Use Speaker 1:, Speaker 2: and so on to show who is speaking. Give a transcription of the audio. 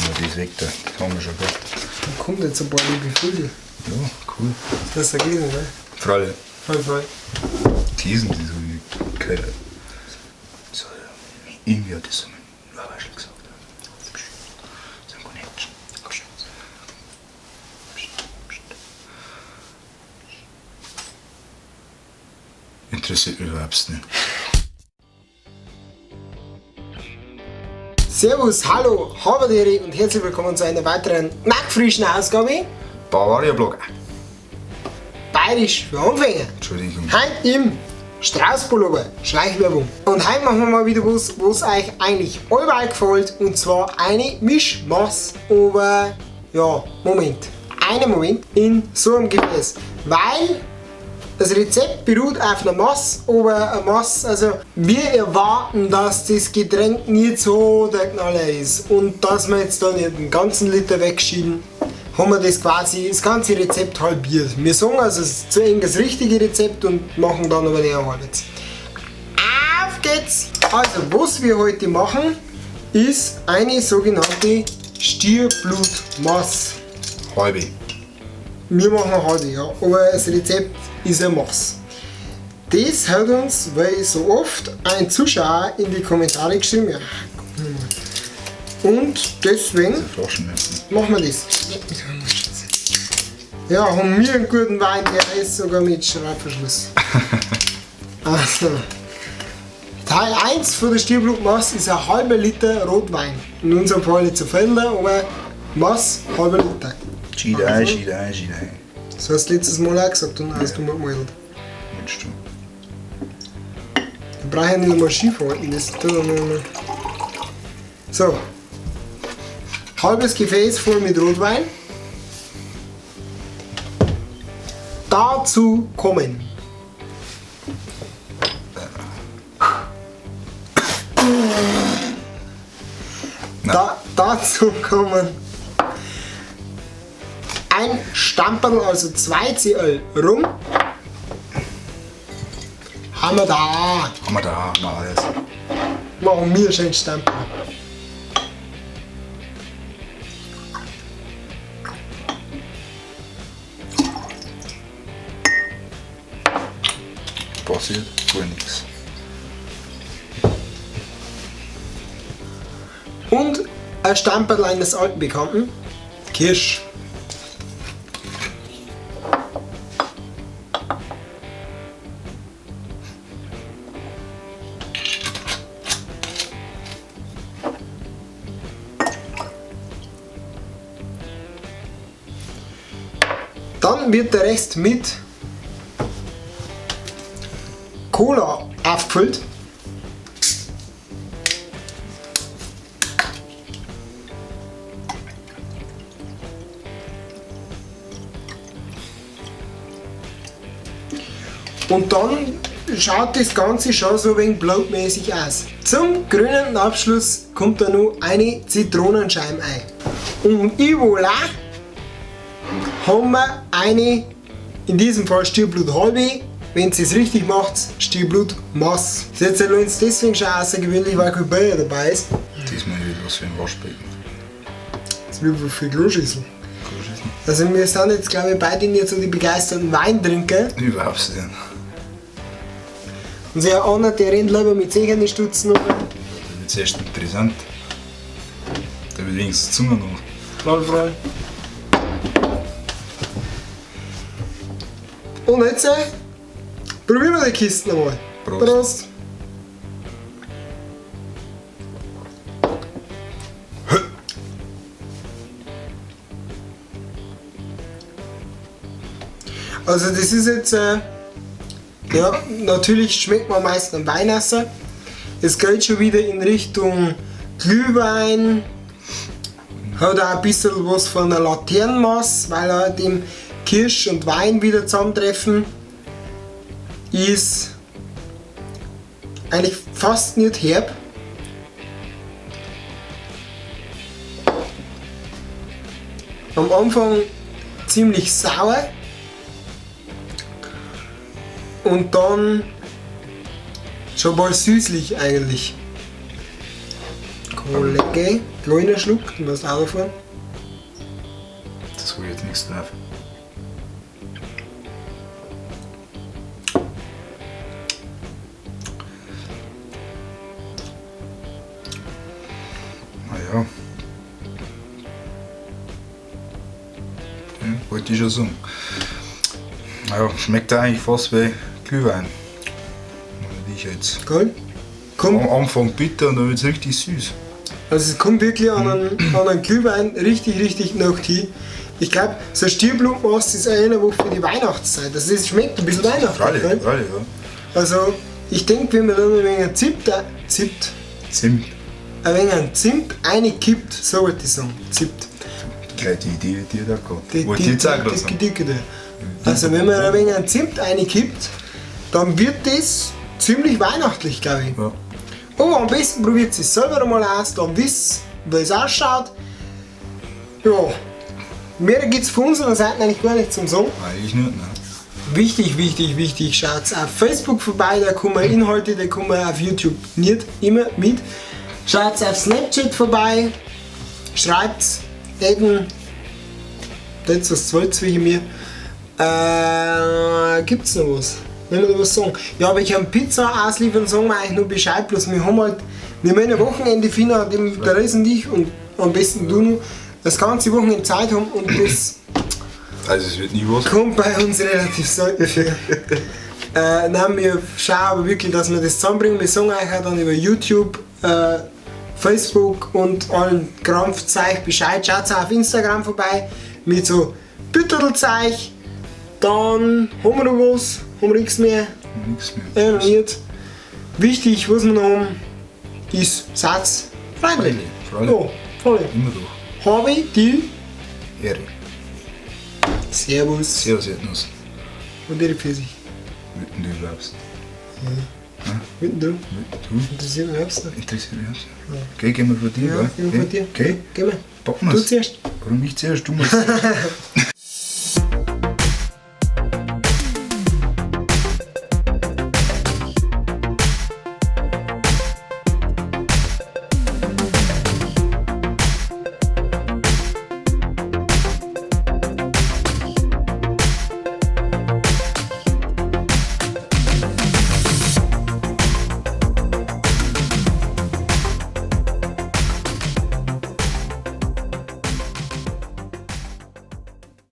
Speaker 1: wir das weg da. Das haben wir schon gehabt.
Speaker 2: Da kommt jetzt ein paar liebe Früchte.
Speaker 1: Ja, cool.
Speaker 2: Das ist ein Gläser, ne?
Speaker 1: Freilich.
Speaker 2: Voll.
Speaker 1: Käsen, die so wie gehört. So, irgendwie hat das so mein Waschel gesagt. So ein Connection. Interessiert mich überhaupt nicht.
Speaker 2: Servus, hallo, Haberdere und herzlich willkommen zu einer weiteren knackfrischen Ausgabe.
Speaker 1: Bavaria Blog.
Speaker 2: Bayerisch für Anfänger.
Speaker 1: Entschuldigung.
Speaker 2: Heute im Straußpullover, Schleichwerbung. Und heute machen wir mal wieder was euch eigentlich allweil gefällt. Und zwar eine Mischmasse. Aber, ja, einen Moment, in so einem Gefäß. Weil das Rezept beruht auf einer Masse, aber eine Masse, also wir erwarten, dass das Getränk nicht so der Knaller ist. Und dass wir jetzt da nicht den ganzen Liter wegschieben, haben wir das quasi, das ganze Rezept halbiert. Wir sagen also zu eng das richtige Rezept und machen dann aber leer halbes. Auf geht's! Also was wir heute machen, ist eine sogenannte Stierblutmasse.
Speaker 1: Halbe.
Speaker 2: Wir machen eine halbe, ja, aber das Rezept ist eine Masse. Das hat uns, weil so oft ein Zuschauer in die Kommentare geschrieben, ja. Und deswegen machen wir das. Ja, haben wir einen guten Wein, der ist sogar mit Schreibverschluss. Also, Teil 1 von der Stierblutmasse ist ein halber Liter Rotwein. In unserem Fall nicht so viel, aber Masse, halber Liter.
Speaker 1: Schied ein.
Speaker 2: So hast du letztes Mal auch gesagt und hast du mal gemeldet.
Speaker 1: Meinst du?
Speaker 2: Ich brauche ja nicht einmal Skifahren, das tut er noch. So. Halbes Gefäß voll mit Rotwein. Dazu kommen dazu kommen ein Stamperl, also 2 CL rum. Haben wir da.
Speaker 1: Haben wir alles.
Speaker 2: Machen wir schön Stamperl.
Speaker 1: Passiert gar nichts.
Speaker 2: Und ein Stamperl eines alten Bekannten, Kirsch. Dann wird der Rest mit Cola aufgefüllt. Und dann schaut das Ganze schon so ein wenig blutmäßig aus. Zum grünen Abschluss kommt da noch eine Zitronenscheibe ein. Und voilà haben wir eine, in diesem Fall Stierblut halbe, wenn ihr es richtig macht, Stierblut Masse. Das ist jetzt deswegen schon außergewöhnlich, weil kein Bayer dabei ist.
Speaker 1: Diesmal wieder was für ein Waschbecken.
Speaker 2: Das wird wohl viel Kloschüssel. Also wir sind jetzt, glaube ich, beide nicht so die begeisterten Weintrinker.
Speaker 1: Überhaupt nicht.
Speaker 2: Und der andere, der rennt lieber mit Zähnen stutzen.
Speaker 1: Das wird zuerst interessant. Da wird wenigstens die Zunge noch.
Speaker 2: Knallfrei. Und jetzt probieren wir die Kiste nochmal.
Speaker 1: Prost.
Speaker 2: Also das ist jetzt, ja, natürlich schmeckt man meist am Weinwasser. Es geht schon wieder in Richtung Glühwein. Hat auch ein bisschen was von einer Laternenmasse, weil halt dem Kirsch und Wein wieder zusammentreffen. Ist eigentlich fast nicht herb. Am Anfang ziemlich sauer. Und dann schon mal süßlich eigentlich. Kollege, kleiner Schluck, du musst auch davon.
Speaker 1: Das will ich jetzt nichts drauf. Naja. Ja, wollte ich schon sagen. Naja, schmeckt eigentlich fast wie Glühwein. Ich jetzt.
Speaker 2: Geil.
Speaker 1: Am
Speaker 2: Kommt,
Speaker 1: Anfang bitter und dann wird es richtig süß.
Speaker 2: also es kommt wirklich an einen Glühwein richtig nach hin. Ich glaube, so ein Stierblumenmast ist eine Woche für die Weihnachtszeit. Also es schmeckt ein bisschen weihnachtlich.
Speaker 1: Freilich,
Speaker 2: Gell?
Speaker 1: freilich, ja.
Speaker 2: Also ich denke, wenn man dann ein wenig Zimt
Speaker 1: Zimt.
Speaker 2: ein wenig Zimt reinkippt, so würde ich sagen, Zimt.
Speaker 1: Gleich die Idee, die da kommt.
Speaker 2: Die,
Speaker 1: Wollte
Speaker 2: die,
Speaker 1: ich jetzt auch
Speaker 2: die,
Speaker 1: gerade sagen.
Speaker 2: die, also wenn man ein wenig Zimt reinkippt, dann wird das ziemlich weihnachtlich, glaube ich.
Speaker 1: Ja.
Speaker 2: Aber am besten probiert es selber einmal aus, dann wisst ihr, wie es ausschaut. Ja, mehr gibt es von unserer Seite eigentlich gar nicht zum Sagen.
Speaker 1: Eigentlich nicht, ne?
Speaker 2: Wichtig, schaut auf Facebook vorbei, da kommen Inhalte, da kommen auf YouTube nicht immer mit. Schaut auf Snapchat vorbei, schreibt eben, das was zwölf zwischen mir. Gibt's noch was? Wenn wir da was sagen. Ja, aber ich habe Pizza ausliefern, sagen wir eigentlich nur Bescheid, bloß wir haben halt, wir haben ein Wochenende finden, an dem der Rest und ich und am besten du noch das ganze Wochenende Zeit haben und das
Speaker 1: Also es wird nie was.
Speaker 2: kommt bei uns relativ selten vor. Nein, wir schauen aber wirklich, dass wir das zusammenbringen. Wir sagen euch auch dann über YouTube, Facebook und allen Krampfzeug Bescheid. Schaut auch auf Instagram vorbei mit so Büttelzeug. Dann haben wir noch was, haben wir nichts mehr.
Speaker 1: Nichts mehr.
Speaker 2: Nicht. Wichtig, was wir noch haben, ist Satz freiwillig.
Speaker 1: Freilich.
Speaker 2: Ja, freiwillig.
Speaker 1: Immer durch.
Speaker 2: Habe ich die
Speaker 1: Ehre.
Speaker 2: Servus
Speaker 1: Sehr, sehr nuss.
Speaker 2: und ihre Pfirsich.
Speaker 1: Mitten du bleibst.
Speaker 2: Mitten du.
Speaker 1: Du?
Speaker 2: Interessiert mich überhaupt nicht.
Speaker 1: Interessiert mich auch. Okay, gehen wir von dir,
Speaker 2: Ja,
Speaker 1: gell?
Speaker 2: gehen wir von dir.
Speaker 1: Okay,
Speaker 2: Geh mal.
Speaker 1: packen
Speaker 2: Du
Speaker 1: wir's.
Speaker 2: zuerst.
Speaker 1: Warum ich zuerst? Du musst.